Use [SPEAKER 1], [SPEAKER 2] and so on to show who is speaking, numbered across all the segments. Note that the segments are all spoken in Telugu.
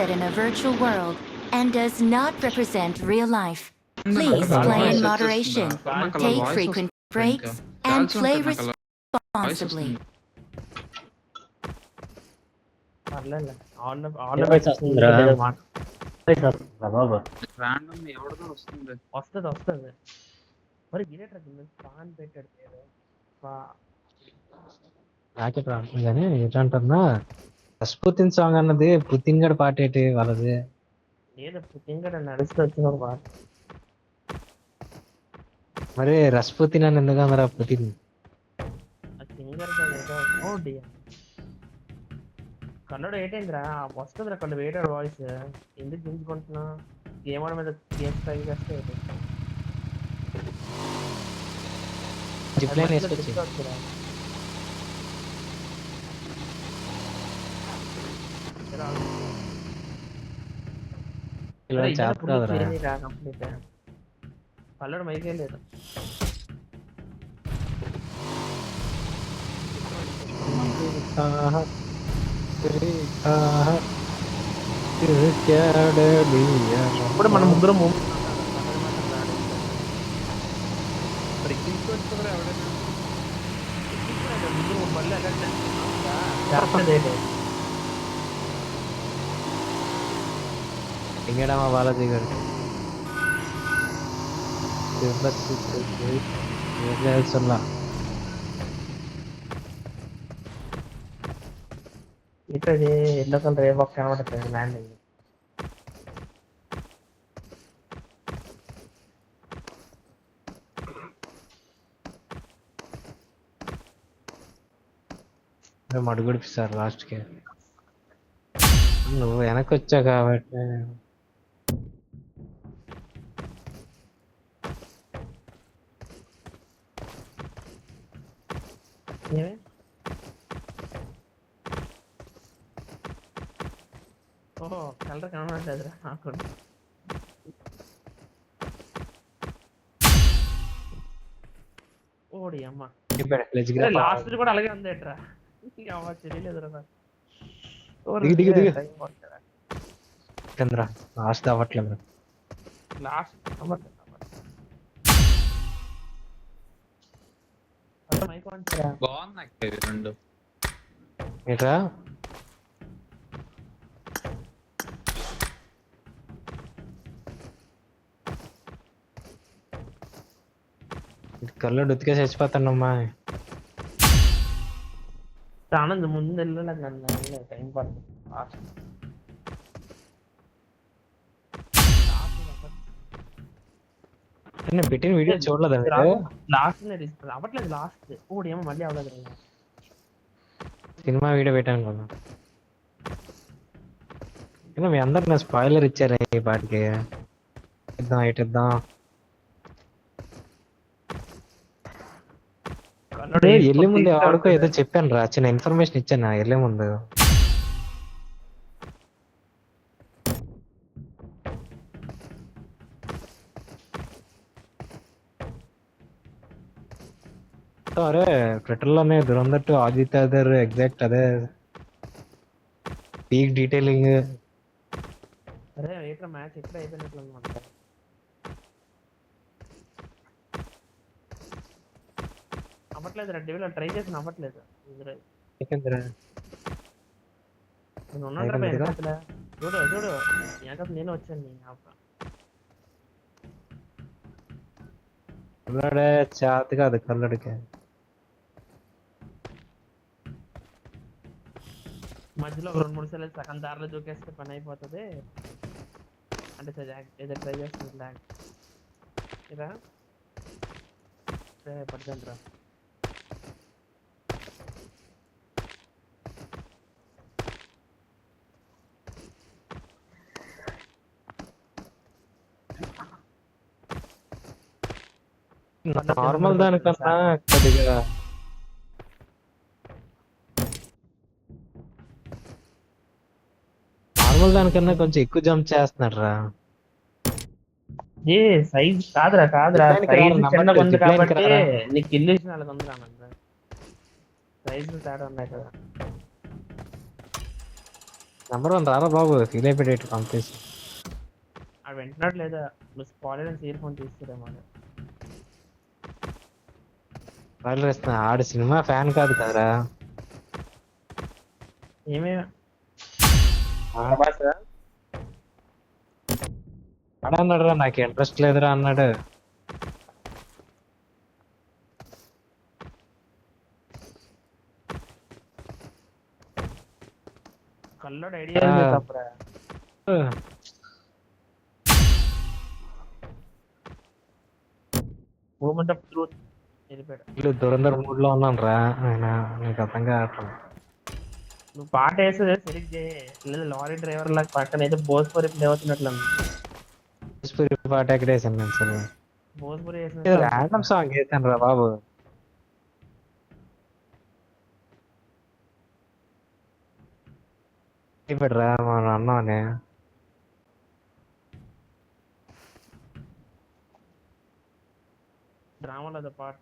[SPEAKER 1] set in a virtual world and does not represent real life. Please play in moderation, take frequent breaks, and play responsibly.
[SPEAKER 2] వస్తుంది మరి పాన్ పెట్టాడు
[SPEAKER 3] రాకెట్ రావట్లేదు కానీ ఏంటంటున్నా రస్పుతిన్ సాంగ్ అన్నది పుతిన్ గడ పాట ఏంటి వాళ్ళది
[SPEAKER 2] లేదు పుతిన్ గడ నడుస్తూ వచ్చిన పాట
[SPEAKER 3] మరి రస్పుతిన్ అని ఎందుకు అన్నారు పుతిన్
[SPEAKER 2] సింగర్ కన్నడ ఏటైందిరా వస్తుందిరా కళ్ళు వేటాడు వాయిస్ ఎందుకు దించుకుంటున్నా గేమ్ ఆడ మీద గేమ్ స్ట్రైక్ చేస్తే
[SPEAKER 3] జిప్లైన్ వేసుకొచ్చి
[SPEAKER 2] కల్లడు మైకే లేదు ఇప్పుడు మన ముగ్గురు
[SPEAKER 3] ఇంకేడమ్మా బాలాజీ గారు
[SPEAKER 2] ఇక్కడ ఎల్లో కలర్ ఏ బాక్స్ కనబడుతుంది ల్యాండ్ అయ్యి
[SPEAKER 3] మడుగుడిపిస్తారు లాస్ట్కి నువ్వు వెనక్కి వచ్చావు కాబట్టి
[SPEAKER 2] ఓహో కలర్ కనబడలేదురా నాకు ఓడి అమ్మ లాస్ట్ కూడా అలాగే ఉంది ఎట్రా అమ్మ తెలియలేదురా
[SPEAKER 3] లాస్ట్ అవ్వట్లేదు
[SPEAKER 2] లాస్ట్
[SPEAKER 4] బాగుంది రెండు
[SPEAKER 3] ఏంట్రా కళ్ళు ఉతికే చచ్చిపోతానమ్మా
[SPEAKER 2] ఆనంద్ ముందు వెళ్ళలేదు నన్ను టైం పడుతుంది
[SPEAKER 3] నేను పెట్టిన వీడియో చూడలేదు
[SPEAKER 2] లాస్ట్ అవ్వట్లేదు లాస్ట్ ఓడి ఏమో మళ్ళీ అవ్వలేదు
[SPEAKER 3] సినిమా వీడియో పెట్టాను కదా మీ అందరు నా స్పాయిలర్ ఇచ్చారు ఈ పాటికి ఇద్దాం ఇద్దాం వెళ్ళే ముందు ఎవరికో ఏదో చెప్పాను రా చిన్న ఇన్ఫర్మేషన్ ఇచ్చాను వెళ్ళే ముందు అరే ట్విట్టర్ లోనే Dhurandhar to Aditya other exact అదే పీక్ డీటెయిలింగ్
[SPEAKER 2] అరే రేట్ల మ్యాచ్ ఎక్కడ అయిపోయినట్లు అనమాట అవ్వట్లేదు రెడ్డి వీళ్ళు ట్రై చేసిన అవ్వట్లేదు నేను ఉన్నాను చూడు చూడు ఏకప్ నేను వచ్చాను
[SPEAKER 3] చేత కాదు కల్లడికి
[SPEAKER 2] మధ్యలో 2-3 సార్లు సగం దారిలో దూకేస్తే పని అయిపోతుంది అంటే ఏదో ట్రై చేస్తుంది ఇలా పడుతుంది రా
[SPEAKER 3] నార్మల్ దానికన్నా కొద్దిగా నార్మల్ దానికన్నా కొంచెం ఎక్కువ జంప్ చేస్తున్నాడు రా
[SPEAKER 2] సైజ్ కాదురా సైజ్ చిన్నగా ఉంది కాబట్టి నీకు కిల్ ఇచ్చిన వాళ్ళకి ఉంది రానండి సైజులు తేడా ఉన్నాయి కదా
[SPEAKER 3] నెంబర్ 1 రారా బాబు, ఫీల్ అయిపోయాడు పంపేసి.
[SPEAKER 2] ఆడు వింటున్నాడు లేదా, నువ్వు స్పాయిలర్ అని ఇయర్ ఫోన్ తీసుకురేమో.
[SPEAKER 3] వాళ్ళు ఇస్తున్నా, ఆడు సినిమా ఫ్యాన్ కాదు కదరా.
[SPEAKER 2] ఏమేమి
[SPEAKER 3] అన్నాడు రా, నాకు ఇంట్రెస్ట్ లేదురా అన్నాడు.
[SPEAKER 2] కల్లోడు ఐడియా తప్పరా. మూమెంట్ ఆఫ్ ట్రూత్ వెళ్ళిపోయాడు.
[SPEAKER 3] వీళ్ళు దురంధర్ మూడ్ లో ఉన్నాను రా ఆయన, నీకు అర్థం కావట్లేదు.
[SPEAKER 2] నువ్వు పాట వేస్తే సరిగ్గా లేదా లారీ డ్రైవర్ లాగా పక్కన అయితే భోజ్పురి ప్లే అవుతున్నట్లు.
[SPEAKER 3] పాట ఎక్కడ వేసాను నేను అసలు,
[SPEAKER 2] భోజ్పురి
[SPEAKER 3] ర్యాండమ్ సాంగ్ వేసాను రా బాబు. రా మన అన్నానే
[SPEAKER 2] డ్రామాలో అదో పాట.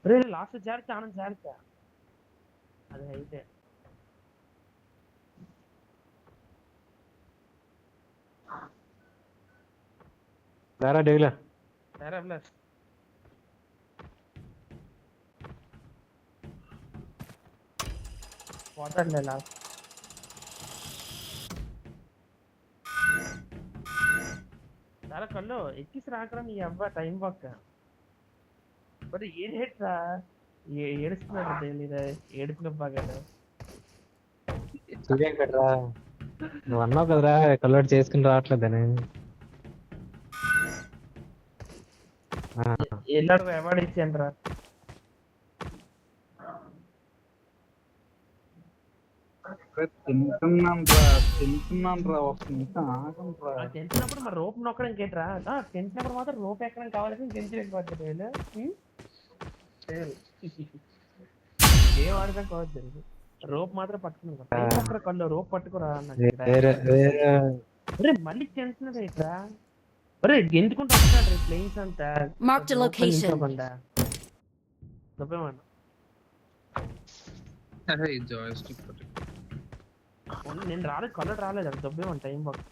[SPEAKER 2] రే లాస్ట్ జాగ్రత్త, ఆనంద్ జాగ్రత్త. అది అయితే
[SPEAKER 3] దారా డేవిలా
[SPEAKER 2] సరే ప్లస్ పోతాడులే లాస్ట్. చాలా కళ్ళు ఎక్కిసి రాకరా నీ అబ్బా టైం పక్క. మరి ఏడేట్రా ఏడుస్తున్నాడు తెలియదా, ఏడుపున బాగా.
[SPEAKER 3] సూర్యం కదరా, నువ్వు అన్నావు కదరా కల్వర్ట్ చేసుకుని రావట్లేదని.
[SPEAKER 2] వెళ్ళాడు అవార్డు ఇచ్చాను రా. తెలిసినప్పుడు మరి రోప్ నొక్కడం ఇంకేట్రా, తెలిసినప్పుడు మాత్రం రోప్ ఎక్కడం కావాలని టెన్షన్ ఎక్కువ. ఏం ఆడదాం కావచ్చు తెలుసు, రోప్ మాత్రం పట్టుకున్నా. కళ్ళు రోప్ పట్టుకురా మళ్ళీ టెన్షన్ ఇట్రా. ఒరే గెంతుకుంటూ వస్తాడు రే ప్లేన్స్ అంతా.
[SPEAKER 1] Marked a location.
[SPEAKER 2] నేను రాలేదు, కలర్ రాలేదు, అది దొబ్బేమని టైం బాగా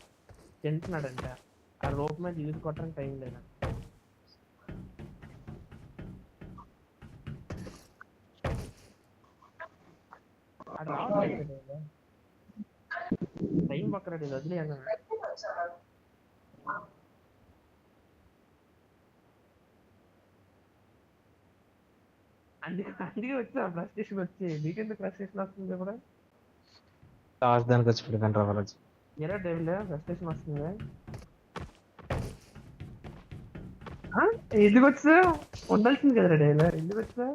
[SPEAKER 2] తింటున్నాడంట. ఆ రోప్ మీద యూజ్ కొట్టడానికి టైం లేదా. అది రావట్లేదు టైం పక్కన వదిలే అన్న. అందుకే వచ్చా ఫ్రస్ట్రేషన్ వచ్చి. నీకెందుకు ఫ్రస్ట్రేషన్ వస్తుంది కూడా?
[SPEAKER 3] దానికి వచ్చి పెడతాను రావాలి.
[SPEAKER 2] ఎలా డేవిల్ ఫ్రస్ట్రేషన్ వస్తుంది ఎందుకు వచ్చా? ఉండాల్సింది కదరా డేవిల్, ఎందుకు వచ్చా?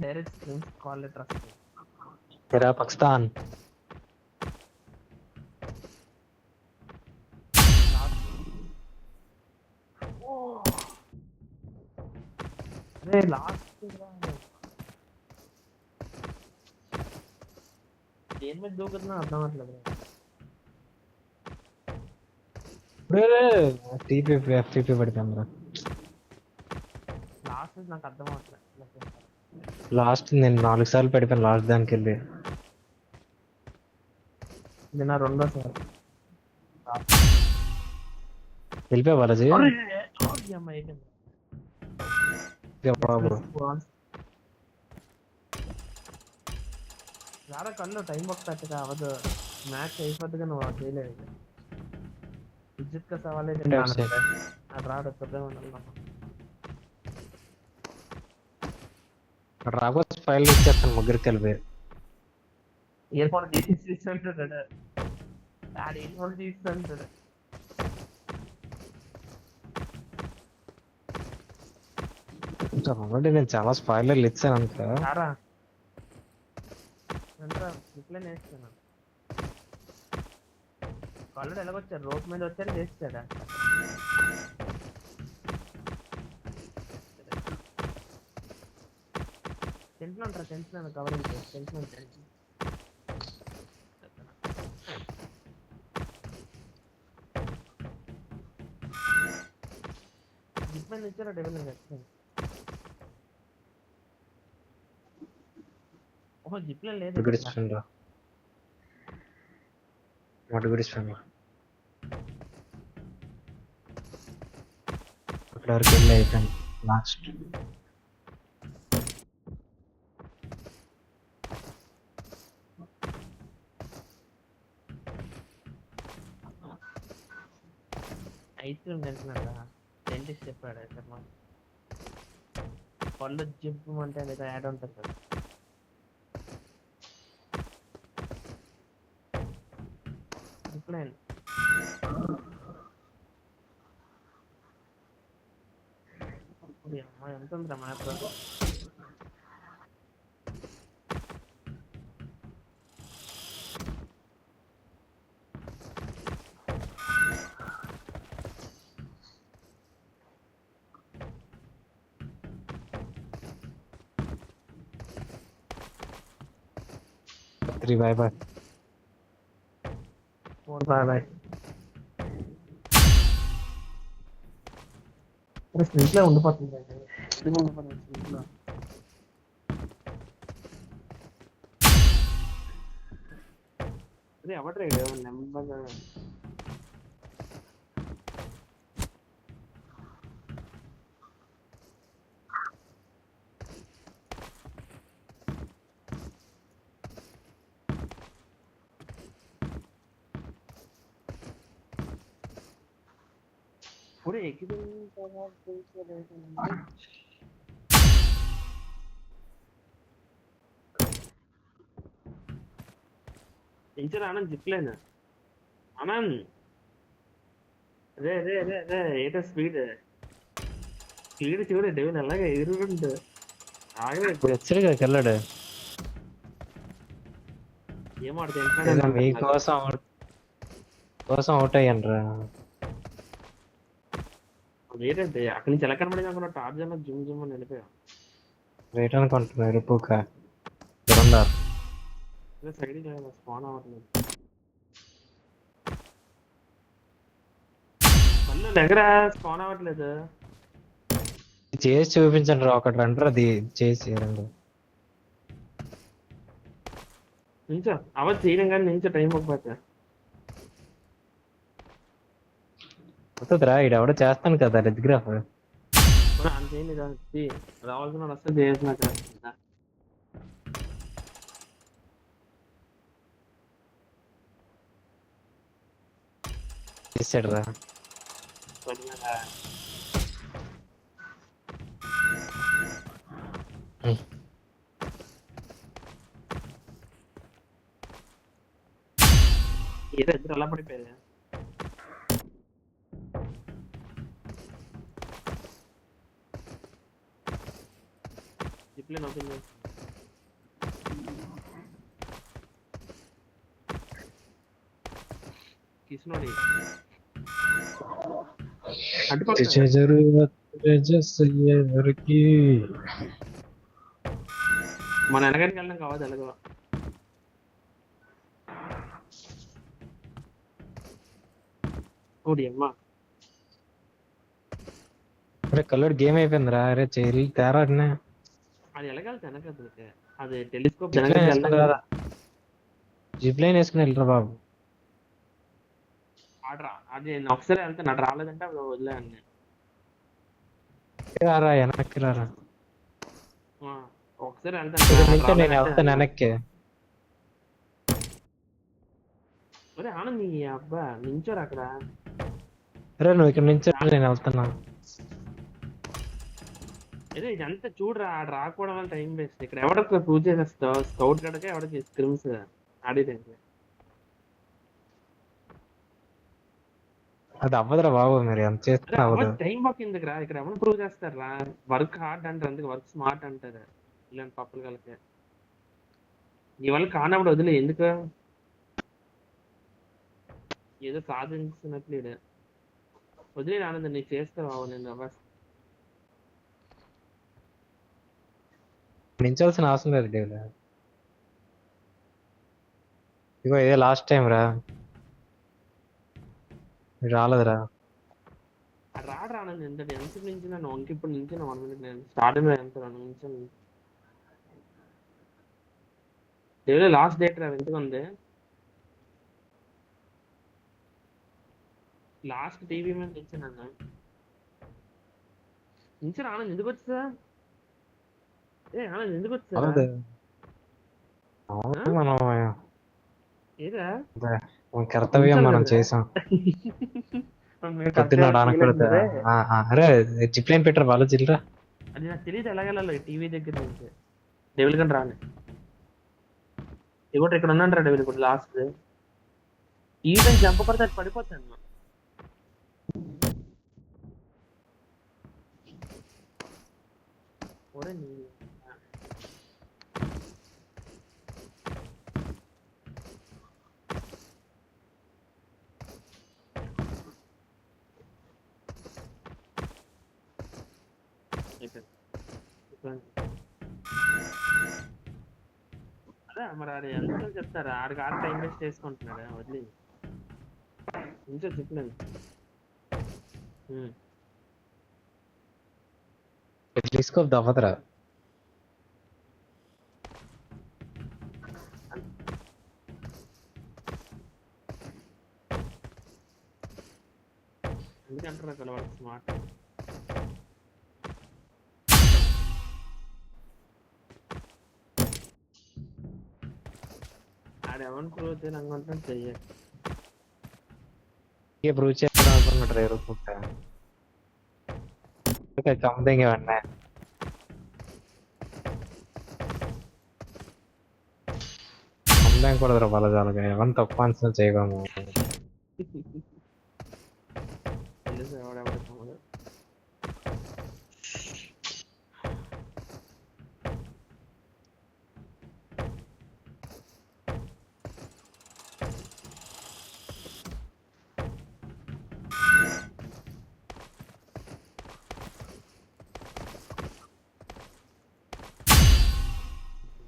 [SPEAKER 2] Direct streams call it trusted.
[SPEAKER 3] तेरा पाकिस्तान
[SPEAKER 2] अरे लास्ट गेम में दो कितना अपना मत लग रहा
[SPEAKER 3] है। टीपी पे एफटीपी पड़ता है मेरा
[SPEAKER 2] लास्ट ना कदम होता है।
[SPEAKER 3] లాస్ట్ నేను 4 సార్లు పడిపోయాను లాస్ట్ దానికి వెళ్ళి.
[SPEAKER 2] నిన్న రెండోసారి
[SPEAKER 3] వెళ్ళిపోయా బాలాజీ.
[SPEAKER 2] రారా కళ్ళు టైం ఒక్కగా అవదు, మ్యాచ్ అయిపోద్దిగా నువ్వు చేయలేదు. విద్యుత్ కా సవాల్ అయితే రాడు
[SPEAKER 3] రాబోత్ ఫైల్ ఇచ్చేస్తాను ముగ్గురికి కలిపి.
[SPEAKER 2] ఇయర్ ఫోన్ తీసుకుంటాడు ఇయర్ ఫోన్ తీసుకుంటాడు.
[SPEAKER 3] నేను చాలా స్పాయిలర్లు ఇచ్చాను అనుకో.
[SPEAKER 2] కళ్ళు ఎలాగొచ్చారు, రోప్ మీద వచ్చారు చేస్తాడా. టెన్షన్ ఉంటారు టెన్షన్ కవరింగ్ టెన్షన్ టెన్షన్ జిప్మెన్ ఇచ్చారా డెవల్ ఓహో జిప్లైన్ లేదు
[SPEAKER 3] గుడిస్తాను రా వాడు గుడిస్తాను అక్కడ వరకు వెళ్ళి అయిపోయింది లాస్ట్
[SPEAKER 2] ఐస్ క్రీమ్ తెలిసినట్ట డెంటిస్ట్ చెప్పాడు సార్ మా పళ్ళు జింపమంటే ఏదో యాడ్ ఉంటుంది సార్ జిప్లైన్ అమ్మా ఎంత ఉందిరా map
[SPEAKER 3] 3 bye bye
[SPEAKER 2] 4 bye bye స్ప్రింట్లో ఉండిపోతుంది స్ప్రింట్లో అదే ఎవరు రైడ్ నెంబర్ पूरे एक ही दिन టీచర్ ఆనంద్ జిప్లేనా ఆనంద్ రే రే రే రే ఏటో స్పీడ్ చూడు డెవిన్ అలాగే ఎదురుండు ఆగలే
[SPEAKER 3] ఇప్పుడు వచ్చాడు కదా వెళ్ళాడు
[SPEAKER 2] ఏమో తెలుసు
[SPEAKER 3] మీకోసం అవుట్ అయ్యాను రా
[SPEAKER 2] ఏంటంటే అక్కడి నుంచి ఎలా కనబడింది అనుకున్నా టాప్ జన్ జుమ్ జుమ్ అని వెళ్ళిపోయా
[SPEAKER 3] రైట్ అనుకుంటున్నారు ఎరుపుక దురందార్
[SPEAKER 2] సైడ్ స్పాన్ అవ్వట్లేదు మళ్ళీ దగ్గర స్పాన్ అవ్వట్లేదు
[SPEAKER 3] చేసి చూపించండి రా ఒకటి రండి అది చేసి రండి
[SPEAKER 2] నించో అవత్ చేయడం కానీ నించో టైం పోకపోతే
[SPEAKER 3] అవుతుందిరా ఈడు ఎవడో చేస్తాను కదా రెడ్గ్రాఫ్
[SPEAKER 2] అంతేంది రావాల్సిన వస్తే చేసిన
[SPEAKER 3] చేసాడు రా
[SPEAKER 2] ఏదో ఇద్దరు ఎలా పడిపోయారు జిప్లైన్ అవుతుంది కిస్నోడి మన వెనకానికి వెళ్ళడం కావాలి ఎలాగో ఓడి అమ్మా
[SPEAKER 3] అరే కలర్ గేమ్ అయిపోయిందిరా అరే చెల్లి తేరా
[SPEAKER 2] అది ఎలాగెళ్తా వెనక అది టెలిస్కోప్
[SPEAKER 3] జిప్ లైన్ వేసుకుని వెళ్ళరా బాబు
[SPEAKER 2] అది నేను ఒకసారి వెళ్తే నాకు రాలేదంటే అప్పుడు వదిలేయండి
[SPEAKER 3] రారా వెనక్కి రారా
[SPEAKER 2] ఒకసారి
[SPEAKER 3] నేను వెళ్తాను వెనక్కి
[SPEAKER 2] అరే ఆనంద్ నీ అబ్బా నించోరు అక్కడ
[SPEAKER 3] అరే నువ్వు ఇక్కడ నుంచి నేను వెళ్తున్నా
[SPEAKER 2] అదే ఇదంతా చూడరా ఆడ రాకపోవడం వల్ల టైం వేస్ట్ ఇక్కడ ఎవడో పూజ చేసేస్తావు స్కౌట్ గడక ఎవడో స్క్రిమ్స్ ఆడేది
[SPEAKER 3] అది అవ్వదురా బాబు మీరు ఎంత చేస్తున్నా అవ్వదు
[SPEAKER 2] టైం బాక్ ఎందుకు రా ఇక్కడ ఎవరు ప్రూవ్ చేస్తారా వర్క్ హార్డ్ అంటారు అందుకే వర్క్ స్మార్ట్ అంటారు ఇలాంటి పప్పులు కలిపి నీ వల్ల కానప్పుడు వదిలే ఎందుకు ఏదో సాధించినట్లు వదిలే ఆనందం నీకు చేస్తావు నేను
[SPEAKER 3] నించాల్సిన అవసరం లేదు డేవిడ్. ఇగో ఇదే లాస్ట్ టైం రా, మీరు రాలేదురా.
[SPEAKER 2] రాడు రానండి ఎంత నుంచి నన్ను వంకి ఇప్పుడు నుంచి 1 minute నేను స్టార్టింగ్ ఎంత నుంచి డైలీ లాస్ట్ డేట్ రా ఎందుకు ఉంది లాస్ట్ టీవీ మీద నిల్చున్నాను నుంచి ఆనంద్ ఎందుకు వచ్చా ఆనంద్ ఎందుకు వచ్చా
[SPEAKER 3] అదే అవును, మనం
[SPEAKER 2] ఏదా
[SPEAKER 3] మన కర్తవ్యం మనం చేసాం. పొద్దున్న ఆనకూడదు. అరే జిప్లైన్ పెట్టారు వాళ్ళు జిల్రా.
[SPEAKER 2] అది నాకు తెలియదు ఎలాగెళ్ళాలి టీవీ దగ్గర నుంచి డెవిల్ కానీ రాని ఇవ్వటి ఇక్కడ ఉన్నాను డెవిల్ ఇప్పుడు లాస్ట్ ఈ టైం జంప్ పడితే అది పడిపోతాను ఒరే నీ అదే మరి ఆడు ఎంత చెప్తారా ఆడికి ఆడ టైం వేస్ట్ చేసుకుంటున్నాడు వదిలి ఇంకో చెప్పలేదు
[SPEAKER 3] టెలిస్కోప్ దవ్వదురా.
[SPEAKER 2] ఎందుకంటారా పిల్లవాడు స్మార్ట్ ఆడెవరిని ప్రూవ్ అయితే అనుకుంటాను చెయ్యాలి
[SPEAKER 3] ఇక ప్రూవ్ చేద్దాం అనుకున్నాడు రేరు పుట్ట కమ్మింగ్ ఇవన్నీ కమ్మింగ్ కూడదురా బలజాలుగా ఎవరిని తక్కువ అంచనా చేయగలము.
[SPEAKER 2] తెలుసు ఎవడెవడ తమ్ముడు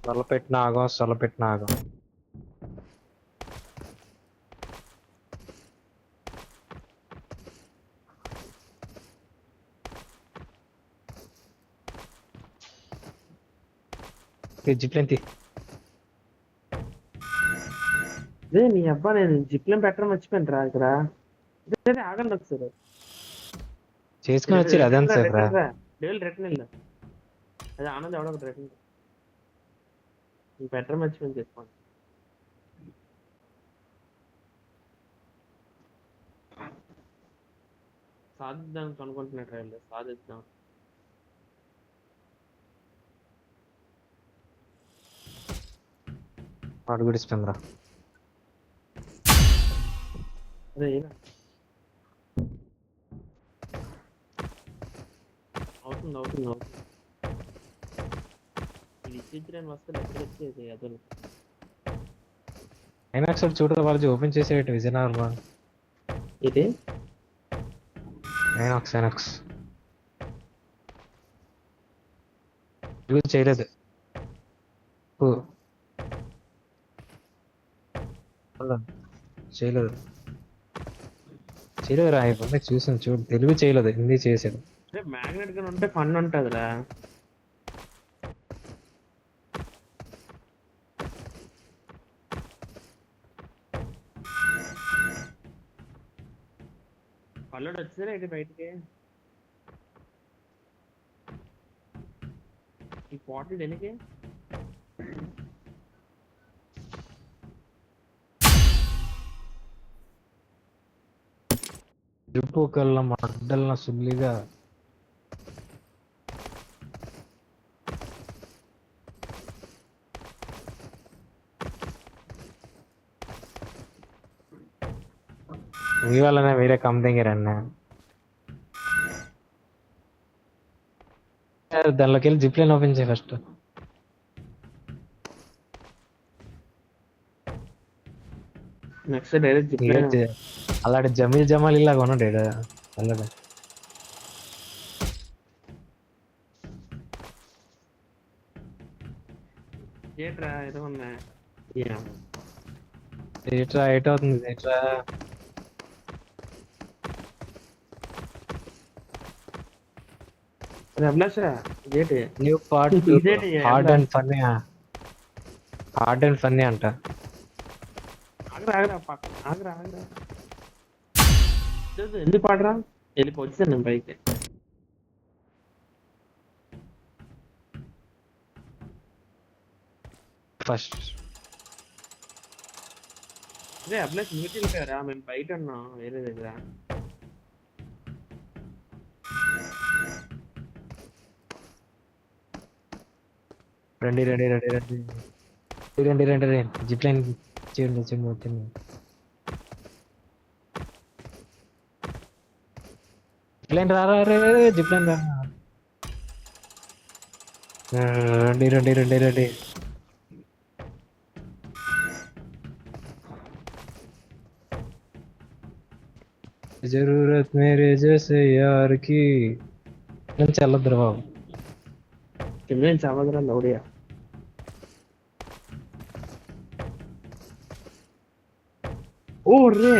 [SPEAKER 3] సొలపెట్టిన ఆగం సొలపెట్టిన ఆగం. జిప్లైన్ తీ.
[SPEAKER 2] అదే నీ అబ్బా నేను జిప్లం పెట్టడం మర్చిపోయాను రా ఇక్కడ ఆగండి ఒకసారి
[SPEAKER 3] చేసుకుని వచ్చి అదంతా సార్ రా.
[SPEAKER 2] డేవిల్ రిటర్న్ వెళ్ళు అదే ఆనంద్ ఎవడో ఒకటి రిటర్న్ పెట్టడం మర్చిపోయింది చేసుకోండి సాధిద్దాం అనుకుంటున్నాడు రైలు సాధిద్దాం
[SPEAKER 3] వాడు గుడిస్తుంది రా.
[SPEAKER 2] అదే అవుతుంది అవుతుంది అవుతుంది ఇది ఇచ్చిన వస్తే ఎక్కడ వచ్చేది అదలు
[SPEAKER 3] ఐనాక్స్ చూడదు వాళ్ళు ఓపెన్ చేసేటి విజయనగరం.
[SPEAKER 2] ఇది
[SPEAKER 3] ఐనాక్స్ యూజ్ చేయలేదు. చేయలేదు చేయలేదు రా. ఇవన్నీ చూసాను చూడు, తెలుగు చేయలేదు హిందీ చేసాడు.
[SPEAKER 2] మ్యాగ్నెట్ గా ఉంటే ఫన్ ఉంటుందిరా. పల్లెడు వచ్చారా ఇది బయటికి ఈ బాటిల్ దేనికి
[SPEAKER 3] ట్రిప్పు కల్లా మడ్డల్న సుల్లిగా మీ వల్లనే వేరే కమ్ దగ్గరన్నా దానిలోకి వెళ్ళి జిప్ లైన్ ఓపెన్ చేయి ఫస్ట్.
[SPEAKER 2] నెక్స్ట్ డైరెక్ట్
[SPEAKER 3] అలాంటి జమీల్ జమాల్ ఇలాగా ఉన్నాడు అలాగే.
[SPEAKER 2] ఏట్రా ఏదో ఉన్నా
[SPEAKER 3] ఏట్రా ఎయిట్ అవుతుంది ఏట్రా
[SPEAKER 2] అభిలాష గేట్
[SPEAKER 3] న్యూ పార్ట్
[SPEAKER 2] ఇదేంటి
[SPEAKER 3] hard and funny hard and funny అంట
[SPEAKER 2] ఆగరా ఆగరా పక్కన ఆగరా ఆగరా ఎందుకు పాడరా వెళ్ళిపోవచ్చు నేను పైకి
[SPEAKER 3] ఫస్ట్
[SPEAKER 2] అదే అభిలాష్ మీకు వెళ్ళిపోయారా మేము బయట ఉన్నాం వేరే దగ్గర
[SPEAKER 3] రండి రండి రండి రండి రండి రండి రండి జిప్ లైన్ చేయండి చేయండి వచ్చింది జిప్ లైన్ రా జిప్ లైన్ రా రండి రండి రండి రండి జరూరత్ మేరే జైసే యార్ కి నుంచి వెళ్ళొద్దురు బాబు
[SPEAKER 2] కింద నుంచి అవ్వదురా లౌడియా ఓ రే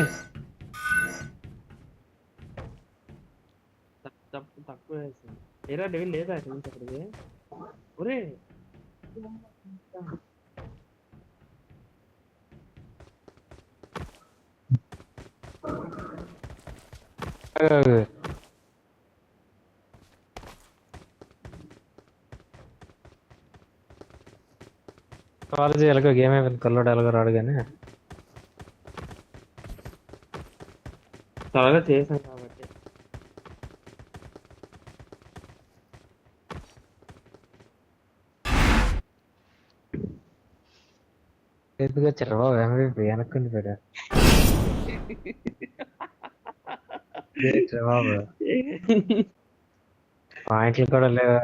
[SPEAKER 2] తక్కువ వేసింది ఏరా డెవిల్ లేదా ఇక్కడి నుంచి అక్కడికి ఒరే
[SPEAKER 3] కాలేజీ ఎలాగో గేమ్ అయిపోయింది కల్లోడు ఎలాగో రాడు కానీ
[SPEAKER 2] త్వరగా చేసాం కాబట్టి
[SPEAKER 3] ఎందుకు వచ్చారు బాబు MVP వెనక్కుండి పెట్టా బాబు పాయింట్లు కూడా లేవా